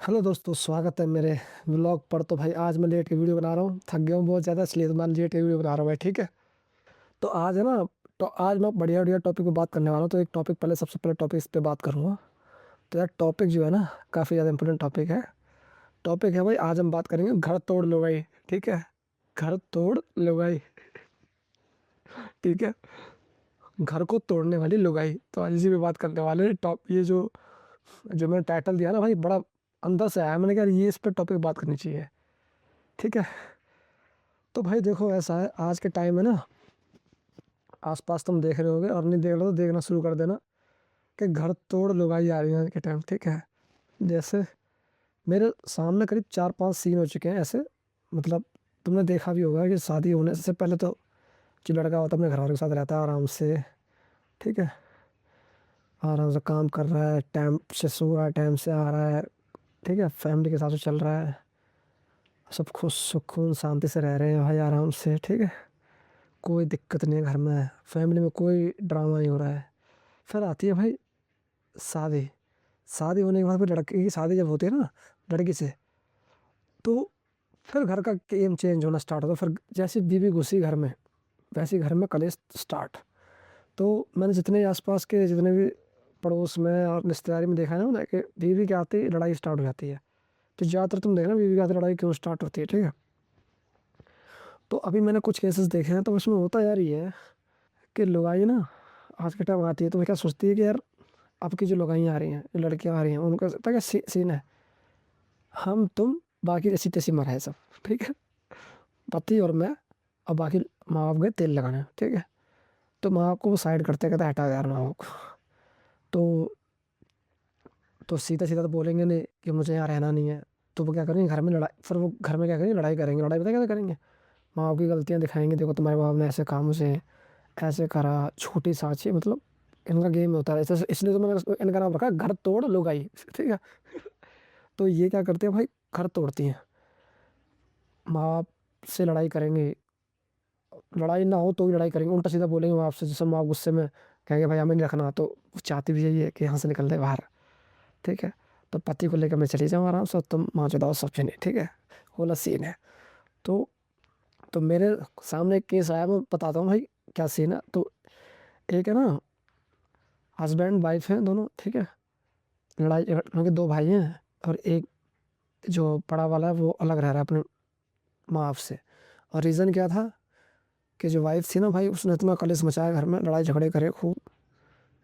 Hello दोस्तों, स्वागत है मेरे व्लॉग पर। तो भाई आज मैं लेट के वीडियो बना रहा हूँ, थक गया हूँ बहुत ज़्यादा, इसलिए तो मैं लेट के वीडियो बना रहा हूँ भाई। ठीक है। तो आज है ना, तो आज मैं बढ़िया बढ़िया टॉपिक पे बात करने वाला हूँ। तो एक टॉपिक पहले, सबसे पहले टॉपिक इस पे बात करूँगा। तो यार टॉपिक जो है ना, काफ़ी ज़्यादा इंपॉर्टेंट टॉपिक है। टॉपिक है भाई, आज हम बात करेंगे घर तोड़ लुगाई। ठीक है। घर तोड़ लुगाई। ठीक है। घर को तोड़ने वाली लुगाई, तो आज इसी पे बात करने वाले हैं। टॉप ये जो जो मैंने टाइटल दिया ना भाई, बड़ा अंदर से आया। मैंने कहा यार ये इस पे टॉपिक बात करनी चाहिए। ठीक है। तो भाई देखो, ऐसा है आज के टाइम में ना, आसपास तुम देख रहे होगे, और नहीं देख रहे हो तो देखना शुरू कर देना, कि घर तोड़ लुगाई आ रही है आज के टाइम। ठीक है। जैसे मेरे सामने करीब 4-5 सीन हो चुके हैं ऐसे। मतलब तुमने देखा भी होगा कि शादी होने से पहले तो जो लड़का होता है अपने घर वालों के साथ रहता है आराम से। ठीक है। आराम से काम कर रहा है, टाइम से सो रहा है, टाइम से आ रहा है। ठीक है, फैमिली के साथ से चल रहा है, सब खुश सुकून शांति से रह रहे हैं भाई आराम से। ठीक है। कोई दिक्कत नहीं है घर में, फैमिली में कोई ड्रामा नहीं हो रहा है। फिर आती है भाई शादी। शादी होने के बाद फिर लड़के की शादी जब होती है ना लड़की से, तो फिर घर का गेम चेंज होना स्टार्ट होता है। फिर जैसे बीवी घुसी घर में, वैसे घर में कलेश स्टार्ट। तो मैंने जितने आसपास के जितने भी पड़ोस में और रिश्तेदारी में देखा है ना, कि बीवी के आते ही लड़ाई स्टार्ट हो जाती है। तो ज़्यादातर तुम देखना बीवी के आते लड़ाई क्यों स्टार्ट होती है। ठीक है। तो अभी मैंने कुछ केसेस देखे हैं, तो उसमें होता यार ये है कि लुगाई ना आज के टाइम आती है तो वो क्या सोचती है कि यार अब की जो लुगाइयाँ आ रही हैं, जो लड़कियाँ आ रही हैं, उनका पता क्या सीन है, हम तुम बाकी जैसी तैसी मरा सब। ठीक है। पति और मैं, और बाकी माँ बाप गए तेल लगाने। ठीक है। तो माँ बाप को वो साइड करते, कहते हटा यार माँ बाप को। तो सीधा सीधा तो बोलेंगे नहीं कि मुझे यहाँ रहना नहीं है। तो वो क्या करेंगे घर में लड़ाई, फिर वो घर में क्या करेंगे, लड़ाई करेंगे। लड़ाई पता है कैसे करेंगे, माँ बाप की गलतियाँ दिखाएंगे, देखो तुम्हारे बाप ने ऐसे काम से ऐसे करा, छोटी साची। मतलब इनका गेम होता है इसलिए तो मैंने इनका नाम रखा घर तोड़ लुगाई। ठीक है। तो ये क्या करते हैं भाई, घर तोड़ती हैं, माँ बाप से लड़ाई करेंगे। लड़ाई ना हो तो भी लड़ाई करेंगे, उल्टा सीधा बोलेंगे माँ बाप से। जैसे माँ गुस्से में कहेंगे भाई हमें नहीं रखना, तो वो चाहती भी यही है कि यहाँ से निकल दे बाहर। ठीक है। तो पति को लेकर मैं चली जाऊँ आराम से, तुम माँ चुदाओ सब चीज़ें। ठीक है। वो सीन है। तो मेरे सामने एक केस आया, मैं बताता हूँ भाई क्या सीन है। तो एक है ना, हस्बैंड वाइफ है दोनों। ठीक है। लड़ाई उनके दो भाई हैं, और एक जो बड़ा वाला है वो अलग रह रहा है अपने माँ बाप से। और रीज़न क्या था कि जो वाइफ थी ना भाई, उसने इतना कलेश मचाया घर में, लड़ाई झगड़े करे खूब।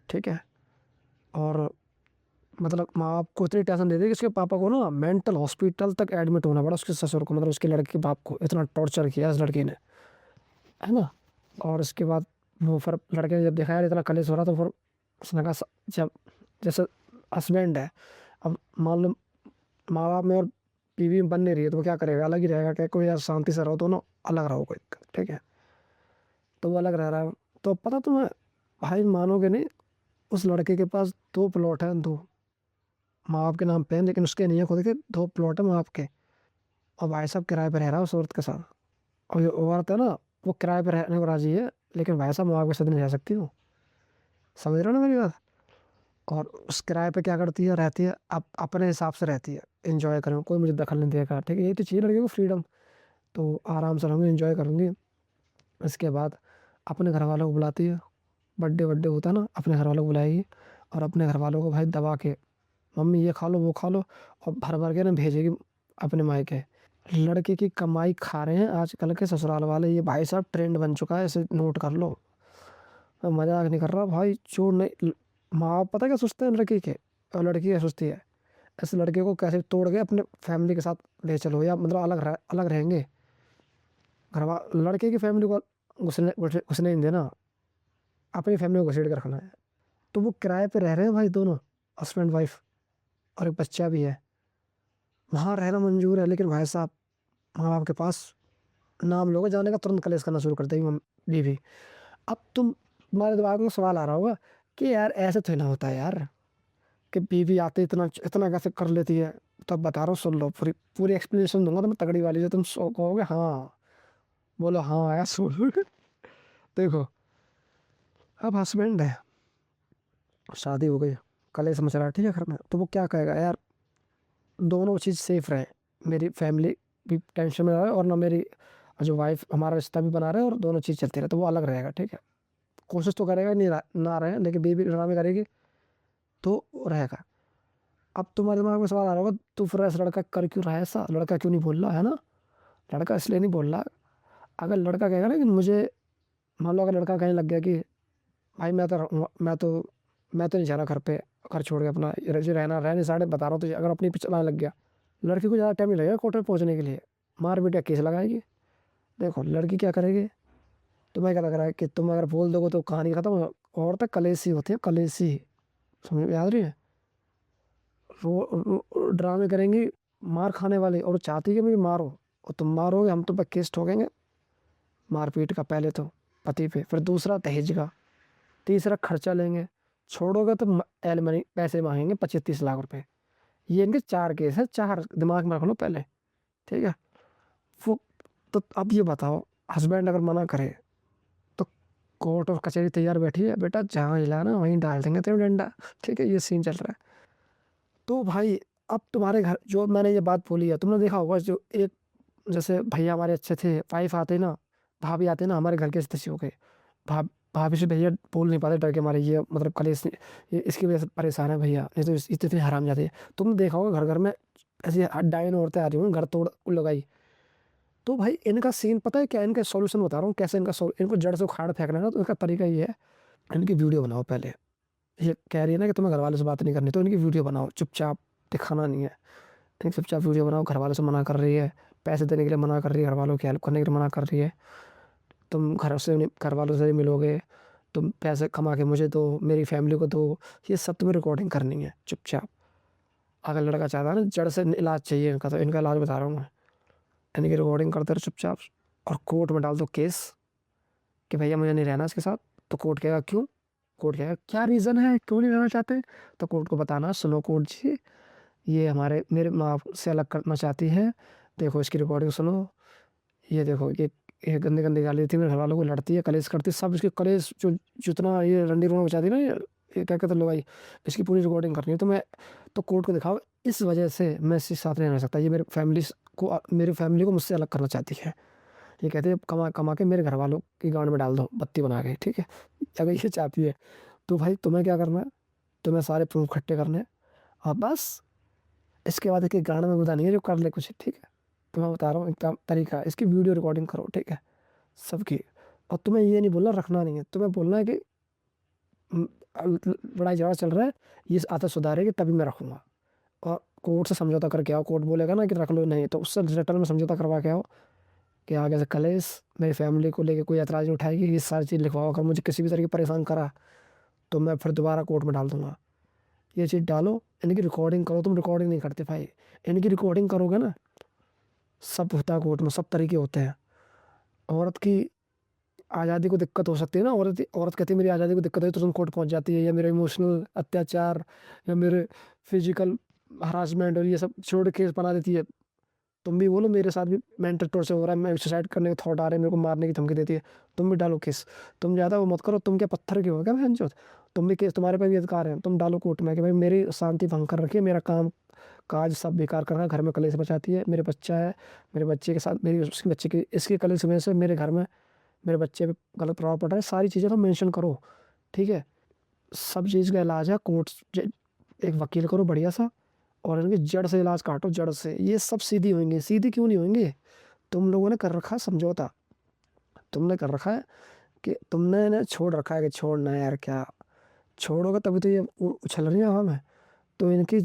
ठीक है। और मतलब माँ बाप को इतनी टेंशन दे दी कि उसके पापा को ना मेंटल हॉस्पिटल तक एडमिट होना पड़ा। उसके ससुर को, मतलब उसके लड़के के बाप को इतना टॉर्चर किया इस लड़की ने, है ना। और उसके बाद वो फिर लड़के ने जब देखा यार इतना कलेश हो रहा, तो फिर उसने कहा जब जैसे हस्बैंड है, अब मान लो माँ बाप में और बीवी में बन नहीं रही है, तो वो क्या करेगा, अलग ही रहेगा। क्या कोई यार शांति से रहो, दोनों अलग रहो, कोई दिक्कत। ठीक है। तो वो अलग रह रहा है। तो पता तुम्हें, भाई मानोगे नहीं, उस लड़के के पास 2 प्लॉट हैं, दो माँ बाप के नाम पे हैं, लेकिन उसके नहीं है खुद के। 2 प्लॉट है माँ बाप के। और भाई साहब किराए पे रह रहा है उस औरत के साथ। और जो औरत है ना, वो किराए पे रहने को राजी है, लेकिन भाई साहब माँ बाप के साथ नहीं रह सकती वो। समझ रहे हो ना मेरी बात। और उस किराए पे क्या करती है, रहती है अपने हिसाब से रहती है, इंजॉय करूँ, कोई मुझे दखल नहीं देगा। ठीक है। यही तो चाहिए लड़कियों को, फ्रीडम। तो आराम से रहूँगी, इंजॉय करूँगी। इसके बाद अपने घर वालों को बुलाती है, बर्थडे बर्थडे होता है ना, अपने घर वालों को बुलाएगी। और अपने घर वालों को भाई दबा के, मम्मी ये खा लो वो खा लो, और भर भर के ना भेजेगी अपने मायके। लड़के की कमाई खा रहे हैं आजकल के ससुराल वाले, ये भाई साहब ट्रेंड बन चुका है, इसे नोट कर लो। मैं मजाक नहीं कर रहा भाई, जो नहीं, माँ बाप पता क्या सोचते हैं लड़की के, और लड़की क्या सोचती है, इस लड़के को कैसे तोड़ के अपने फैमिली के साथ ले चलो, या मतलब अलग रहेंगे। लड़के की फैमिली को घुसने नहीं देना, अपनी फैमिली को घसीट कर रखना है। तो वो किराए पे रह रहे हैं भाई दोनों, हस्बैंड वाइफ, और एक बच्चा भी है। वहाँ रहना मंजूर है, लेकिन भाई साहब माँ बाप के पास नाम लोगे जाने का, तुरंत कलेश करना शुरू कर देगी बीवी। अब तुम्हारे दिमाग में सवाल आ रहा होगा कि यार ऐसे तो ना होता है यार, कि बीवी आते इतना इतना कैसे कर लेती है। तब बता रहा हूँ, सुन लो, पूरी पूरी एक्सप्लेनेशन दूंगा तुम्हें तगड़ी वाली, जो तुम कहोगे हाँ, बोलो हाँ यार सुन। देखो, अब हस्बैंड है, शादी हो गई, कलेश मच रहा है। ठीक है घर में, तो वो क्या कहेगा यार, दोनों चीज़ सेफ रहे, मेरी फैमिली भी टेंशन में ना रहे और ना मेरी जो वाइफ हमारा रिश्ता भी बना रहे और दोनों चीज़ चलती रहे, तो वो अलग रहेगा, ठीक है। कोशिश तो करेगा नहीं ना रहे, लेकिन बीवी ड्रामे करेगी तो रहेगा। अब तुम्हारे दिमाग में सवाल आ रहा होगा, तू फिर ऐसा लड़का कर क्यों रहा है, ऐसा लड़का क्यों नहीं बोल रहा है ना? लड़का इसलिए नहीं बोल रहा, अगर लड़का कहेगा ना कि मुझे, मान लो अगर लड़का कहने लग गया कि भाई मैं तो नहीं जा रहा घर पे, घर छोड़ के अपना जो रहने साढ़े बता रहा हूँ तुझे, अगर अपनी पे चलाने लग गया, लड़की को ज़्यादा टाइम नहीं लगेगा कोर्ट में पहुँचने के लिए, मार पीट का केस लगाएगी। देखो लड़की क्या करेगी, तुम्हें क्या लग रहा है कि तुम अगर बोल दोगे तो कहानी खत्म? और तक कलेशी होती है, कलेशी, समझ में याद रही है? ड्रामे करेंगी मार खाने वाले, और चाहती है कि मुझे मारो, और तुम मारोगे हम तुम पर केस ठोकेंगे मारपीट का, पहले तो पति पे, फिर दूसरा दहेज का, तीसरा खर्चा लेंगे, छोड़ोगे तो एलिमनी पैसे मांगेंगे 25-30 लाख रुपए। ये इनके 4 केस है, 4 दिमाग में रख लो पहले, ठीक है। वो तो अब ये बताओ, हस्बैंड अगर मना करे तो कोर्ट और कचहरी तैयार बैठी है, बेटा जहाँ हिलाना वहीं डाल देंगे तेरे डंडा, ठीक है। ये सीन चल रहा है। तो भाई अब तुम्हारे घर जो मैंने ये बात बोली है, तुमने देखा होगा, जो एक जैसे भैया हमारे अच्छे थे, वाइफ आते ना, भाभी आते ना, हमारे घर के सदस्य हो गए, भाभी से भैया बोल नहीं पाते डर के मारे, ये मतलब कलेश, ये इसकी वजह से परेशान है भैया, नहीं तो इतनी हराम जाती है। तुमने देखा होगा घर घर में ऐसी डायन औरतें आ रही होंगी, घर तोड़ लगाई। तो भाई इनका सीन पता है क्या, इनका सॉल्यूशन बता रहा हूँ कैसे इनको जड़ से उखाड़ फेंकना है ना, तो इसका तरीका ये है, इनकी वीडियो बनाओ पहले। ये कह रही है ना कि तुम्हें घर वालों से बात नहीं करनी, तो इनकी वीडियो बनाओ चुपचाप, दिखाना नहीं है। इनकी चुपचाप वीडियो बनाओ, घर वालों से मना कर रही है, पैसे देने के लिए मना कर रही है, घर वालों की हेल्प करने के लिए मना कर रही है, तुम घर वालों से नहीं मिलोगे, तुम पैसे कमा के मुझे दो, मेरी फैमिली को दो, ये सब तुम्हें रिकॉर्डिंग करनी है चुपचाप। अगर लड़का चाहता है ना जड़ से इलाज चाहिए इनका, तो इनका इलाज बता रहा हूँ मैं, इनकी रिकॉर्डिंग करते रहो चुपचाप, और कोर्ट में डाल दो केस कि भैया मुझे नहीं रहना इसके साथ। तो कोर्ट कहेगा क्यों, कोर्ट कहेगा क्या रीज़न है, क्यों नहीं रहना चाहते? तो कोर्ट को बताना, सुनो कोर्ट जी, ये मेरे माँ से अलग करना चाहती है, देखो इसकी रिकॉर्डिंग सुनो, ये देखो ये गंदी गंदी गाली देती है मेरे घर वालों को, लड़ती है, कलेश करती है, सब इसके कलेश जो जितना ये रंडी रोना बचाती है ना, ये क्या कहते हैं लोग भाई, इसकी पूरी रिकॉर्डिंग करनी है। तो कोर्ट को दिखाओ, इस वजह से मैं इसके साथ नहीं रह सकता, ये मेरी फैमिली को मुझसे अलग करना चाहती है, ये कहते हैं कमा कमा के मेरे घर वालों की गांड में डाल दो बत्ती बना के, ठीक है। अगर ये चाहती है तो भाई तुम्हें क्या करना है, तुम्हें सारे प्रूफ इकट्ठे करने हैं, और बस इसके बाद एक गांड में गुदा नहीं है जो कर ले कुछ, ठीक है। तो मैं बता रहा हूँ एक तरीका, इसकी वीडियो रिकॉर्डिंग करो, ठीक है, सबकी। और तुम्हें ये नहीं बोलना रखना नहीं है, तुम्हें बोलना है कि "म, लड़ाई झगड़ा चल रहा है, ये आदत सुधारेगी तभी मैं रखूंगा, और कोर्ट से समझौता करके आओ, कोर्ट बोलेगा ना कि रख लो, नहीं तो उससे रिटर्न में समझौता करवा के आओ कि आगे से कलेश मेरी फैमिली को लेके कोई एतराज़ नहीं उठाएगी, ये सारी चीज़ लिखवाओ, अगर मुझे किसी भी तरीके परेशान करा तो मैं फिर दोबारा कोर्ट में डाल दूंगा। ये चीज़ डालो, इनकी रिकॉर्डिंग करो, तुम रिकॉर्डिंग नहीं करते भाई, इनकी रिकॉर्डिंग करोगे ना, सब होता है कोर्ट में, सब तरीके होते हैं। औरत की आज़ादी को दिक्कत हो सकती है ना, औरत औरत कहती है मेरी आज़ादी को दिक्कत है, तो तुरंत कोर्ट पहुंच जाती है, या मेरे इमोशनल अत्याचार या मेरे फिजिकल हरासमेंट और ये सब छोड़ केस बना देती है। तुम भी बोलो मेरे साथ भी मेंटल टॉर्चर हो रहा है, मैं सुसाइड करने के थॉट आ रहे हैं, मेरे को मारने की धमकी देती है, तुम भी डालो केस। तुम ज़्यादा वो मत करो, तुम क्या पत्थर के हो क्या बहनचोद? तुम भी केस, तुम्हारे पे भी अधिकार है, तुम डालो कोर्ट में कि भाई मेरी शांति भंग कर रखी है, मेरा काम काज सब बेकार कर रहा है, घर में कलेश मचाती है, मेरे बच्चा है, मेरे बच्चे के साथ मेरी उसके बच्चे की इसकी कलेश की वजह से मेरे घर में मेरे बच्चे पे गलत प्रभाव पड़ रहा है, सारी चीज़ें तुम मेंशन करो, ठीक है। सब चीज़ का इलाज है कोर्ट, एक वकील करो बढ़िया सा, और इनकी जड़ से इलाज काटो, जड़ से, ये सब सीधी होंगे। सीधी क्यों नहीं होंगे? तुम लोगों ने कर रखा है समझौता, तुमने कर रखा है कि तुमने ना छोड़ रखा है कि छोड़ना है यार, क्या छोड़ोगे तभी तो ये उछल रही है हवा में। तो इनकी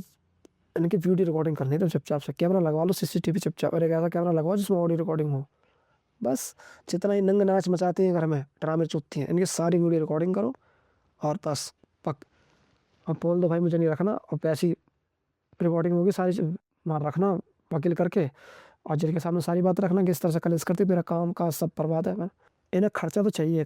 इनकी वीडियो रिकॉर्डिंग करनी है, तो चुपचाप से कैमरा लगवा लो, सीसीटीवी चुपचाप, अरे ऐसा कैमरा लगवाओ जिसमें ऑडियो रिकॉर्डिंग हो, बस। जितना ही नंग नाच मचाती हैं घर में, ड्रामे चुतती हैं, इनकी सारी वीडियो रिकॉर्डिंग करो, और बस पक अब बोल दो भाई मुझे नहीं रखना, और पैसी रिकॉर्डिंग होगी सारी वहाँ रखना, वकील करके, और जज के सामने सारी बात रखना कि इस तरह से कलेश करती, मेरा काम का सब बर्बाद है। मैं इन्हें खर्चा तो चाहिए,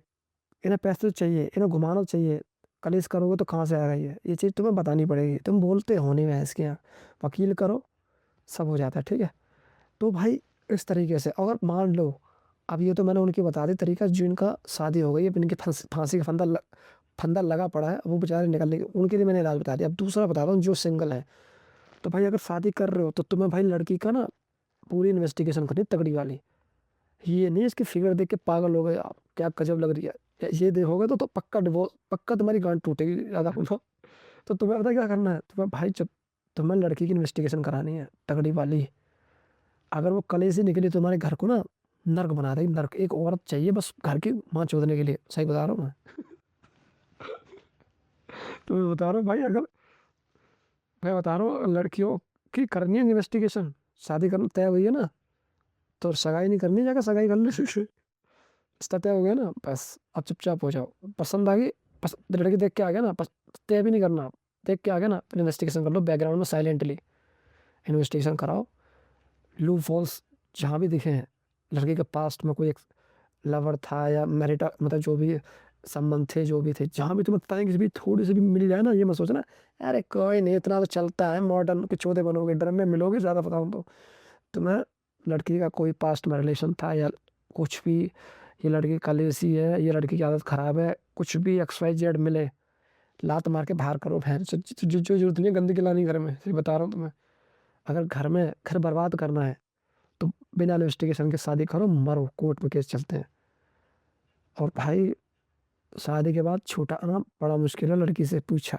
इन्हें पैसे तो चाहिए, इन्हें घुमाना तो चाहिए, कलेश करोगे तो कहाँ से आएगा ये चीज़ तुम्हें बतानी पड़ेगी, तुम बोलते हो नहीं भैंस के यहाँ, वकील करो, सब हो जाता है, ठीक है। तो भाई इस तरीके से अगर मान लो, अब ये तो मैंने उनकी बता दी तरीका, जो इनका शादी हो गई, अब इनकी फांसी का फंदा लगा पड़ा है, वो बेचारे निकलने के, उनके लिए मैंने इलाज बता दिया। अब दूसरा बताता हूँ जो सिंगल है, तो भाई अगर शादी कर रहे हो तो तुम्हें भाई लड़की का ना पूरी इन्वेस्टिगेशन करनी तगड़ी वाली। ये नहीं इसकी फिगर देख के पागल हो गए आप, क्या गजब लग रही है, ये देखोगे तो पक्का डिवोर्स, पक्का तुम्हारी गांड टूटेगी ज्यादा बोलो। तो तुम्हें पता क्या करना है, तुम्हें भाई जब तुम्हें लड़की की इन्वेस्टिगेशन करानी है तगड़ी वाली, अगर वो कलेजी से निकली तुम्हारे घर को ना नर्क बना देगी, नर्क। एक औरत चाहिए बस घर की माँ चोदने के लिए, सही बता रहा हूँ मैं। तो मैं बता रहा हूँ भाई, अगर मैं बता रहा हूँ लड़कियों की करनी है इन्वेस्टिगेशन, शादी करना तय हुई है ना, तो सगाई नहीं करनी, जाकर सगाई कर ले। रिश्ता तय हो गया ना, बस अब चुपचाप हो जाओ। पसंद आ गई, लड़की देख के आ गया ना, तय भी नहीं करना, देख के आ गया ना, फिर इन्वेस्टिगेशन कर लो बैकग्राउंड में साइलेंटली, इन्वेस्टिगेशन कराओ। लूप होल्स जहाँ भी दिखे हैं, लड़की के पास्ट में कोई एक लवर था या मैरिटा, मतलब जो भी संबंध थे जो भी थे, जहाँ भी तुम्हें पता है किसी भी थोड़ी सी भी मिल जाए ना, ये मत सोचना अरे कोई नहीं इतना तो चलता है, मॉडर्न के चौधे बनोगे, ड्रम में मिलोगे, ज़्यादा बताऊँ तो तुम्हें लड़की का कोई पास्ट में रिलेशन था या कुछ भी, ये लड़की कलेसी है, ये लड़की की आदत खराब है, कुछ भी XYZ मिले, लात मार के बाहर करो भैन जो जो जो जरूरत नहीं है गंदगी लानी घर में, सिर्फ बता रहा हूँ तुम्हें। अगर घर में घर बर्बाद करना है तो बिना इन्वेस्टिगेशन के शादी करो, मरो, कोर्ट में केस चलते हैं। और भाई शादी के बाद छूटा आना बड़ा मुश्किल है, लड़की से पूछा,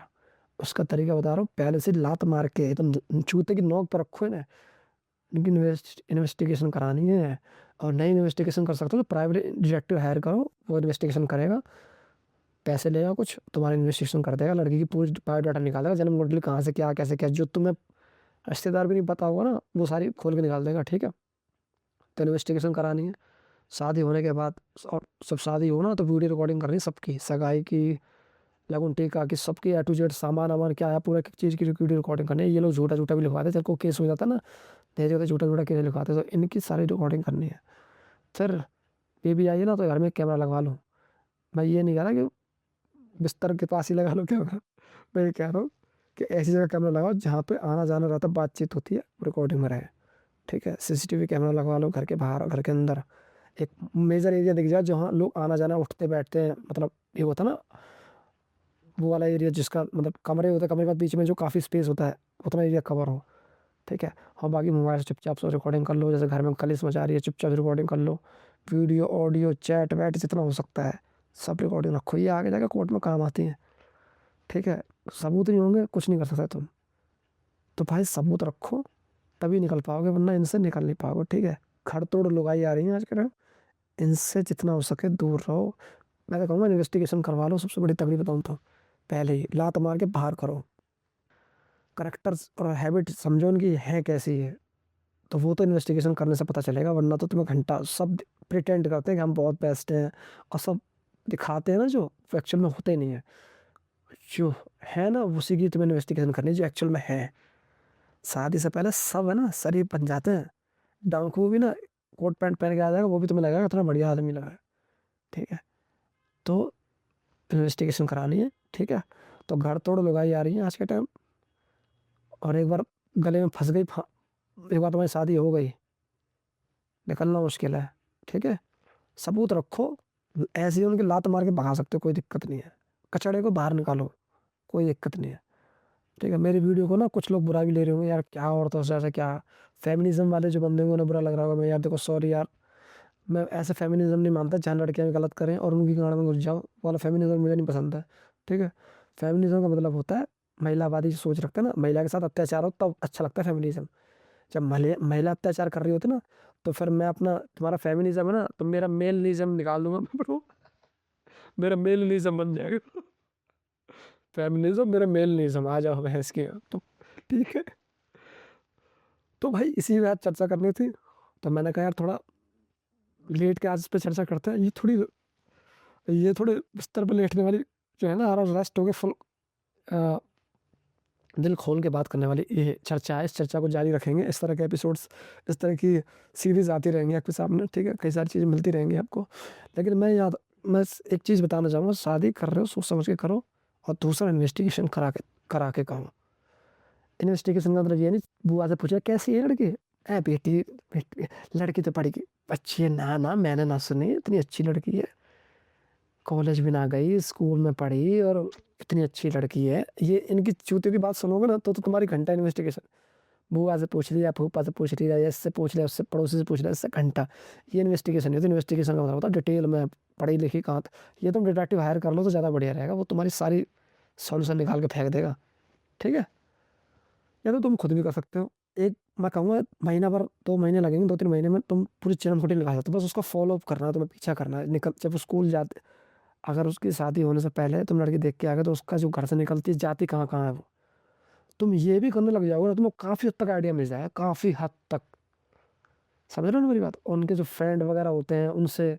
उसका तरीका बता रहा हूँ, पहले से लात मार के एकदम जूते की नोक पर रखो ना, इनकी इन्वेस्टिगेशन करानी है। और नहीं इन्वेस्टिगेशन कर सकते हो तो प्राइवेट डिटेक्टिव हायर करो, वो इन्वेस्टिगेशन करेगा, पैसे लेगा कुछ, तुम्हारी इन्वेस्टिगेशन कर देगा, लड़की की पूरी बायोडाटा निकालेगा, जन्म कुंडली कहाँ से क्या कैसे क्या, जो तुम्हें रिश्तेदार भी नहीं पता होगा ना, वो सारी खोल के निकाल देगा, ठीक है। तो इन्वेस्टिगेशन करानी है। शादी होने के बाद, और सब शादी हो ना तो वीडियो रिकॉर्डिंग करनी है सबकी, सगाई की, लगन टीका की, सबकी A to Z सामान वामान क्या है पूरा एक चीज़ की वीडियो रिकॉर्डिंग करनी है। ये लोग झूठा झूठा भी लिखवाते, चल को केस हो जाता है ना, दहेज होता झूठा झूठा केस लिखवाते, तो इनकी सारी रिकॉर्डिंग करनी है। फिर बेबी आई है ना तो घर में कैमरा लगवा लो। मैं ये नहीं कह रहा कि बिस्तर के पास ही लगा लो कैमरा, मैं ये कह रहा हूँ कि ऐसी जगह कैमरा लगाओ जहाँ पे आना जाना रहता, बातचीत होती है, रिकॉर्डिंग में रहे, ठीक है। CCTV कैमरा लगवा लो घर के बाहर और घर के अंदर, एक मेजर एरिया दिख जाए जहाँ लोग आना जाना उठते बैठते हैं, मतलब ये होता है ना वो वाला एरिया जिसका मतलब कमरे होते हैं, कमरे के बाद बीच में जो काफ़ी स्पेस होता है, उतना एरिया कवर हो, ठीक है। और बाकी मोबाइल से चुपचाप से रिकॉर्डिंग कर लो, जैसे घर में कलिश मचा रही है चुपचाप रिकॉर्डिंग कर लो, वीडियो ऑडियो चैट वैट जितना हो सकता है सब रिकॉर्डिंग रखो, ये आगे जाकर कोर्ट में काम आती है, ठीक है। सबूत नहीं होंगे कुछ नहीं कर सकते तुम, तो भाई सबूत रखो तभी निकल पाओगे, वरना इनसे निकल नहीं पाओगे, ठीक है। खड़ तोड़ लुगाई आ रही है आज के टाइम, इनसे जितना हो सके दूर रहो। मैं तो कहूँगा इन्वेस्टिगेशन करवा लो, सबसे बड़ी तगड़ी बताऊँ तो पहले ही लात मार के बाहर करो, करेक्टर्स और हैबिट समझो उनकी है कैसी है, तो वो तो इन्वेस्टिगेशन करने से पता चलेगा, वरना तो तुम्हें घंटा सब प्रिटेंड करते हैं कि हम बहुत बेस्ट हैं, और सब दिखाते हैं ना जो एक्चुअल में होते नहीं है, जो है ना उसी की तुम्हें इन्वेस्टिगेशन करनी है जो एक्चुअल में है। शादी से पहले सब है ना शरीफ बन जाते हैं, डांकू भी ना कोट पैंट पहन के आ जाएगा, वो भी तुम्हें लगेगा इतना बढ़िया आदमी लगा है, ठीक है। तो इन्वेस्टिगेशन करानी है, ठीक है। तो घर तोड़ लुगाई आ रही है आज के टाइम, और एक बार गले में फंस गई, एक बार तुम्हारी शादी हो गई, निकलना मुश्किल है, ठीक है। सबूत रखो, ऐसे ही उनकी लात मार के भगा सकते हो, कोई दिक्कत नहीं है, कचड़े को बाहर निकालो, कोई दिक्कत नहीं है, ठीक है। मेरी वीडियो को ना कुछ लोग बुरा भी ले रहे होंगे, यार क्या औरतों से ऐसा क्या, फेमिनिज्म वाले जो बंदे होंगे उन्हें बुरा लग रहा होगा, मैं यार देखो सॉरी यार, मैं ऐसे फेमिनिज्म नहीं मानता जहाँ लड़कियां भी गलत करें और उनकी गाड़ में घुस जाओ, वो वाला फेमिनिज्म मुझे नहीं पसंद है, ठीक है। फेमिनिज्म का मतलब होता है महिलावादी सोच रखते हैं ना, महिला के साथ अत्याचार हो तब अच्छा लगता है फेमिनिज्म। जब महिला महिला अत्याचार कर रही होती ना, तो फिर मैं अपना, तुम्हारा फेमिनिज्म है ना तो मेरा मेलनिज्म निकाल दूंगा मैं ब्रो, मेरा मेलनिज्म बन जाएगा, फेमिनिज्म मेरा मेलनिज्म, आ जाओ भैंस की, तो ठीक है। तो भाई इसी बात चर्चा करनी थी, तो मैंने कहा यार थोड़ा लेट के आज इस पे चर्चा करते हैं, ये थोड़े बिस्तर पे लेटने वाली जो है ना, आराम रेस्ट हो गए फुल, दिल खोल के बात करने वाली ये चर्चा है, इस चर्चा को जारी रखेंगे, इस तरह के एपिसोड्स, इस तरह की सीरीज आती रहेंगी आपके सामने, ठीक है। कई सारी चीज़ें मिलती रहेंगी आपको, लेकिन मैं एक चीज़ बताना चाहूँगा, शादी कर रहे हो सोच समझ के करो, और दूसरा इन्वेस्टिगेशन करा के कहो। इन्वेस्टिगेशन का मतलब ये नहीं बुआ से पूछा कैसी है लड़की, बेटी, लड़की तो पढ़ी अच्छी है ना, ना मैंने ना सुनी इतनी अच्छी लड़की है, कॉलेज भी ना गई, स्कूल में पढ़ी और इतनी अच्छी लड़की है, ये इनकी चूतियों की बात सुनोगे ना तो तुम्हारी घंटा इन्वेस्टिगेशन, बुआ से पूछ लिया, फूफा से पूछ लिया, या इससे पूछ लिया, उससे पड़ोसी से पूछ लिया, इससे घंटा। ये इन्वेस्टिगेशन नहीं होती। इन्वेस्टिगेशन का मतलब होता है डिटेल में पढ़ी लिखी कहाँ ये तुम डिटेक्टिव हायर कर लो तो ज़्यादा बढ़िया रहेगा, वो तुम्हारी सारी सॉल्यूशन निकाल के फेंक देगा, ठीक है। या तो तुम खुद भी कर सकते हो। एक मैं कहूँगा महीना भर 2 महीने लगेंगे, 2-3 महीने में तुम पूरी चैन फुटी निकाल सकते हो। बस उसका फॉलो अप करना है, तुम्हें पीछा करना है। निकल जब वो स्कूल जाते, अगर उसकी शादी होने से पहले तुम लड़की देख के आ गए तो उसका जो घर से निकलती है जाती कहाँ-कहाँ है वो। तुम ये भी करने लग जाओगे ना, तुम्हें काफ़ी हद तक आइडिया मिल जाएगा, काफ़ी हद तक। समझ रहे हो ना मेरी बात? उनके जो फ्रेंड वगैरह होते हैं उनसे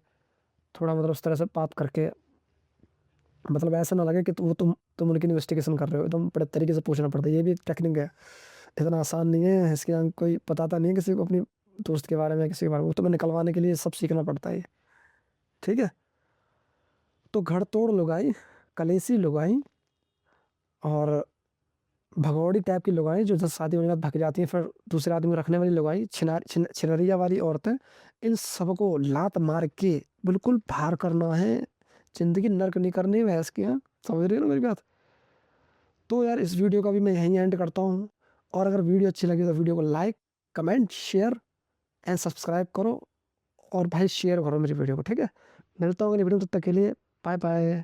थोड़ा मतलब उस तरह से बात करके, मतलब ऐसा ना लगे कि तुम उनकी इन्वेस्टिगेशन कर रहे हो, एकदम बड़े तरीके से पूछना पड़ता है। ये भी एक टेक्निक है, इतना आसान नहीं है। इसके यहाँ कोई बताता नहीं है किसी को अपनी दोस्त के बारे में, किसी के बारे में। वो तुम्हें निकलवाने के लिए सब सीखना पड़ता है ये, ठीक है। तो घर तोड़ लुगाई, कलेसी लुगाई और भगौड़ी टाइप की लुगाई जो जब शादी होने के बाद भग जाती हैं, फिर दूसरे आदमी को रखने वाली लुगाई, छिनरिया वाली औरतें, इन सबको लात मार के बिल्कुल बाहर करना है। जिंदगी नर्क नहीं करनी है भैंस की, हाँ। समझ रही हो ना मेरी बात? तो यार इस वीडियो का भी मैं यहीं एंड करता हूँ। और अगर वीडियो अच्छी लगी तो वीडियो को like, comment, share and subscribe करो। और भाई शेयर करो मेरी वीडियो को, ठीक है। मिलता हूँ अगली वीडियो में, तब तक के लिए बाय बाय।